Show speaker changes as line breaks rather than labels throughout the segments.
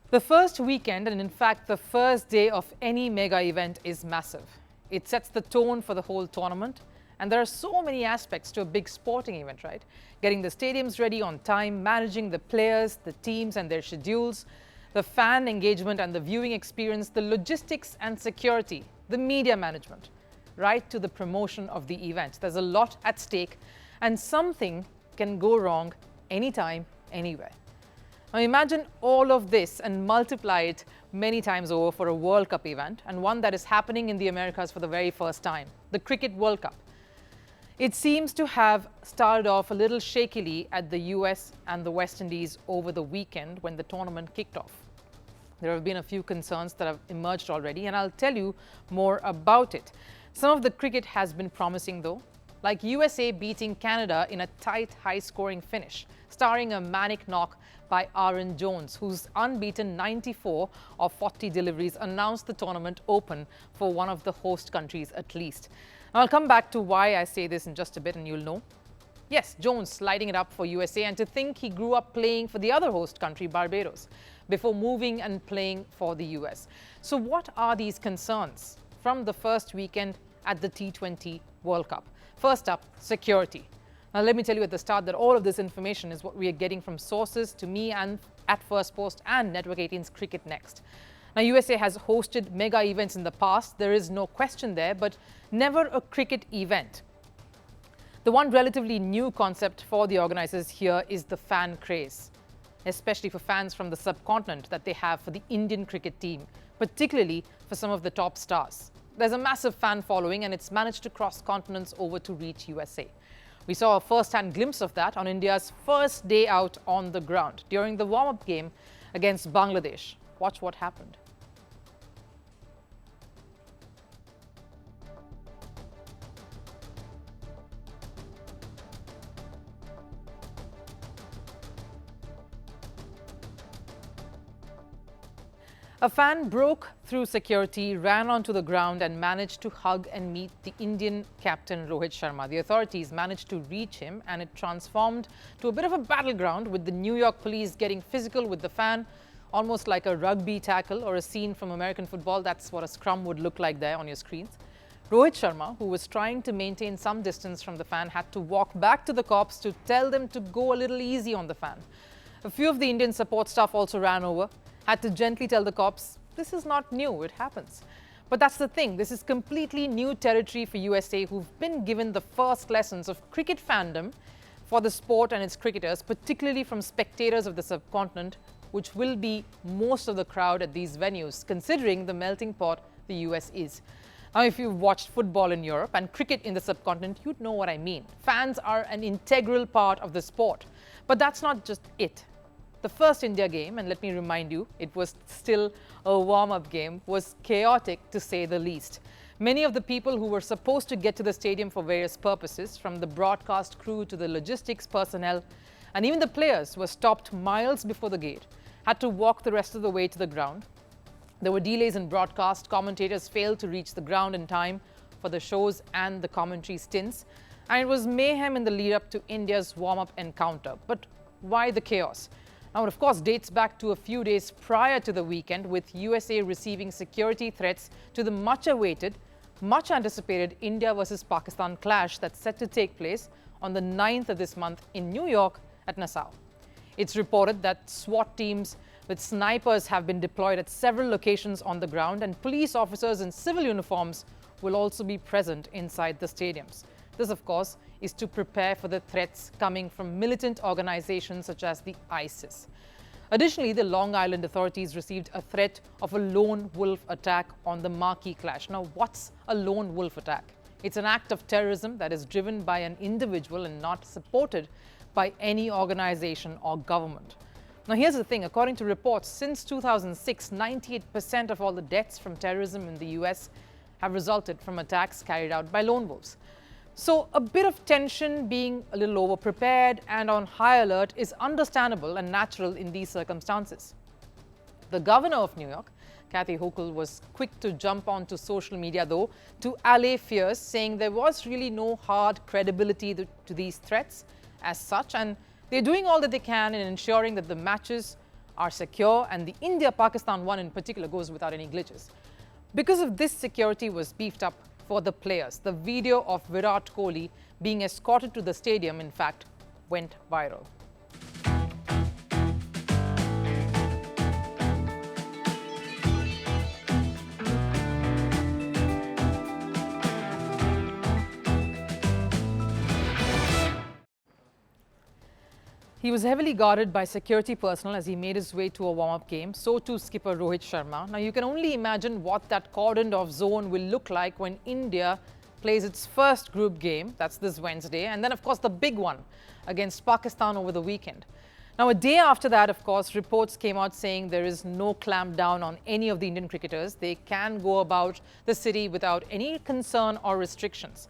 The first weekend, and in fact the first day of any mega event, is massive. It sets the tone for the whole tournament, and there are so many aspects to a big sporting event, right? Getting the stadiums ready on time, managing the players, the teams and their schedules, the fan engagement and the viewing experience, the logistics and security, the media management, right to the promotion of the event. There's a lot at stake, and something can go wrong anytime, anywhere. Now imagine all of this and multiply it many times over for a World Cup event, and one that is happening in the Americas for the very first time, the Cricket World Cup. It seems to have started off a little shakily at the US and the West Indies over the weekend when the tournament kicked off. There have been a few concerns that have emerged already, and I'll tell you more about it. Some of the cricket has been promising though, like USA beating Canada in a tight, high-scoring finish, starring a manic knock by Aaron Jones, whose unbeaten 94 of 40 deliveries announced the tournament open for one of the host countries at least. Now, I'll come back to why I say this in just a bit and you'll know. Yes, Jones lighting it up for USA, and to think he grew up playing for the other host country, Barbados, before moving and playing for the US. So what are these concerns from the first weekend at the T20 World Cup? First up, security. Now, let me tell you at the start that all of this information is what we are getting from sources to me and at Firstpost and Network 18's Cricket Next. Now, USA has hosted mega events in the past. There is no question there, but never a cricket event. The one relatively new concept for the organizers here is the fan craze, especially for fans from the subcontinent that they have for the Indian cricket team, particularly for some of the top stars. There's a massive fan following, and it's managed to cross continents over to reach USA. We saw a first-hand glimpse of that on India's first day out on the ground during the warm-up game against Bangladesh. Watch what happened. A fan broke through security, ran onto the ground and managed to hug and meet the Indian captain Rohit Sharma. The authorities managed to reach him, and it transformed to a bit of a battleground, with the New York police getting physical with the fan, almost like a rugby tackle or a scene from American football. That's what a scrum would look like there on your screens. Rohit Sharma, who was trying to maintain some distance from the fan, had to walk back to the cops to tell them to go a little easy on the fan. A few of the Indian support staff also ran over, had to gently tell the cops, this is not new, it happens. But that's the thing, this is completely new territory for USA, who've been given the first lessons of cricket fandom for the sport and its cricketers, particularly from spectators of the subcontinent, which will be most of the crowd at these venues, considering the melting pot the US is. Now, if you've watched football in Europe and cricket in the subcontinent, you'd know what I mean. Fans are an integral part of the sport. But that's not just it. The first India game, and let me remind you, it was still a warm-up game, was chaotic to say the least. Many of the people who were supposed to get to the stadium for various purposes, from the broadcast crew to the logistics personnel, and even the players, were stopped miles before the gate, had to walk the rest of the way to the ground. There were delays in broadcast, commentators failed to reach the ground in time for the shows and the commentary stints, and it was mayhem in the lead-up to India's warm-up encounter. But why the chaos? Now, it of course dates back to a few days prior to the weekend, with USA receiving security threats to the much-awaited, much-anticipated India versus Pakistan clash that's set to take place on the 9th of this month in New York at Nassau. It's reported that SWAT teams with snipers have been deployed at several locations on the ground, and police officers in civil uniforms will also be present inside the stadiums. This, of course, is to prepare for the threats coming from militant organizations such as the ISIS. Additionally, the Long Island authorities received a threat of a lone wolf attack on the marquee clash. Now, what's a lone wolf attack? It's an act of terrorism that is driven by an individual and not supported by any organization or government. Now, here's the thing. According to reports, since 2006, 98% of all the deaths from terrorism in the US have resulted from attacks carried out by lone wolves. So a bit of tension, being a little over-prepared and on high alert, is understandable and natural in these circumstances. The governor of New York, Kathy Hochul, was quick to jump onto social media, though, to allay fears, saying there was really no hard credibility to these threats as such, and they're doing all that they can in ensuring that the matches are secure, and the India-Pakistan one in particular goes without any glitches. Because of this, security was beefed up for the players. The video of Virat Kohli being escorted to the stadium, in fact, went viral. He was heavily guarded by security personnel as he made his way to a warm-up game. So too skipper Rohit Sharma. Now you can only imagine what that cordoned-off zone will look like when India plays its first group game. That's this Wednesday. And then, of course, the big one against Pakistan over the weekend. Now, a day after that, of course, reports came out saying there is no clampdown on any of the Indian cricketers. They can go about the city without any concern or restrictions.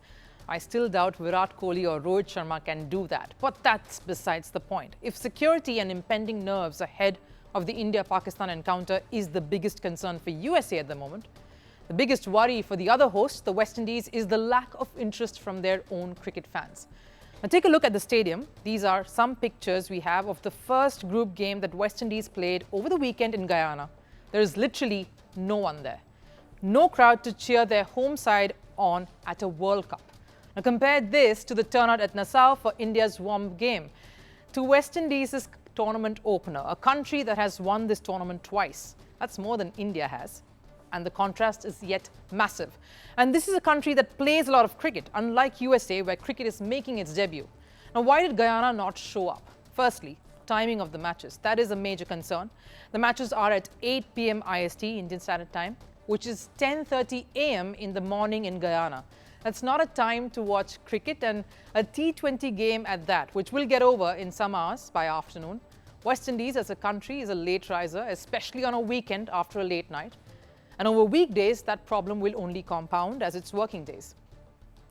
I still doubt Virat Kohli or Rohit Sharma can do that. But that's besides the point. If security and impending nerves ahead of the India-Pakistan encounter is the biggest concern for USA at the moment, the biggest worry for the other hosts, the West Indies, is the lack of interest from their own cricket fans. Now take a look at the stadium. These are some pictures we have of the first group game that West Indies played over the weekend in Guyana. There is literally no one there. No crowd to cheer their home side on at a World Cup. Now compare this to the turnout at Nassau for India's warm-up game, to West Indies' tournament opener, a country that has won this tournament twice. That's more than India has. And the contrast is yet massive. And this is a country that plays a lot of cricket, unlike USA, where cricket is making its debut. Now, why did Guyana not show up? Firstly, timing of the matches. That is a major concern. The matches are at 8 p.m. IST, Indian Standard Time, which is 10:30 a.m. in the morning in Guyana. That's not a time to watch cricket, and a T20 game at that, which will get over in some hours by afternoon. West Indies as a country is a late riser, especially on a weekend after a late night. And over weekdays, that problem will only compound as it's working days.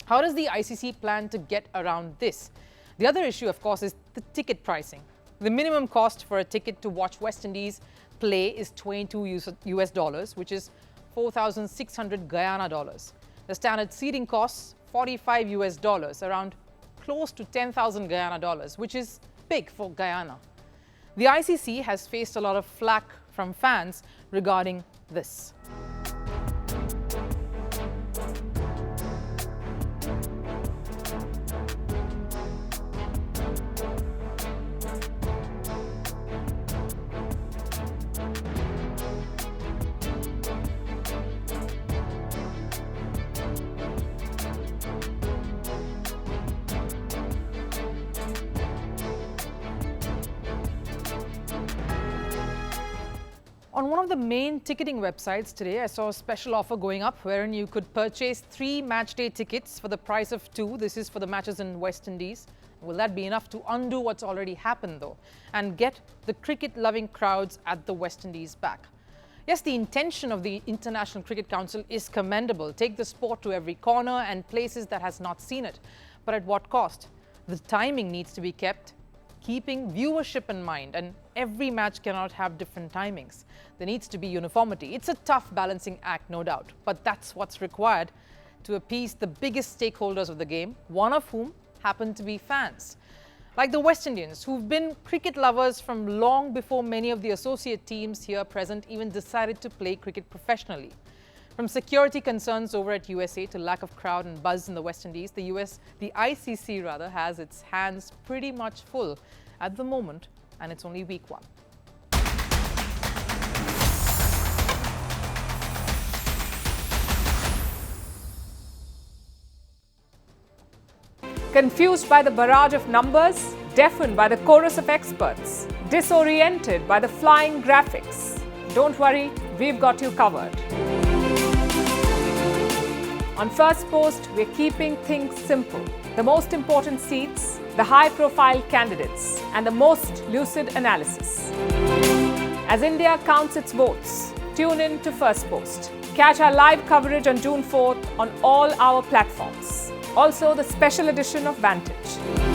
How does the ICC plan to get around this? The other issue, of course, is the ticket pricing. The minimum cost for a ticket to watch West Indies play is $22 US, which is 4,600 Guyana dollars. The standard seating costs $45 US, around close to 10,000 Guyana dollars, which is big for Guyana. The ICC has faced a lot of flack from fans regarding this. On one of the main ticketing websites today, I saw a special offer going up wherein you could purchase 3 matchday tickets for the price of 2. This is for the matches in West Indies. Will that be enough to undo what's already happened, though, and get the cricket-loving crowds at the West Indies back? Yes, the intention of the International Cricket Council is commendable. Take the sport to every corner and places that has not seen it. But at what cost? The timing needs to be kept, keeping viewership in mind, and every match cannot have different timings. There needs to be uniformity. It's a tough balancing act, no doubt, but that's what's required to appease the biggest stakeholders of the game, one of whom happen to be fans. Like the West Indians, who've been cricket lovers from long before many of the associate teams here present even decided to play cricket professionally. From security concerns over at USA to lack of crowd and buzz in the West Indies, the ICC rather, has its hands pretty much full at the moment, and it's only week 1.
Confused by the barrage of numbers, deafened by the chorus of experts, disoriented by the flying graphics? Don't worry, we've got you covered. On Firstpost, we're keeping things simple. The most important seats, the high-profile candidates, and the most lucid analysis. As India counts its votes, tune in to Firstpost. Catch our live coverage on June 4th on all our platforms. Also, the special edition of Vantage.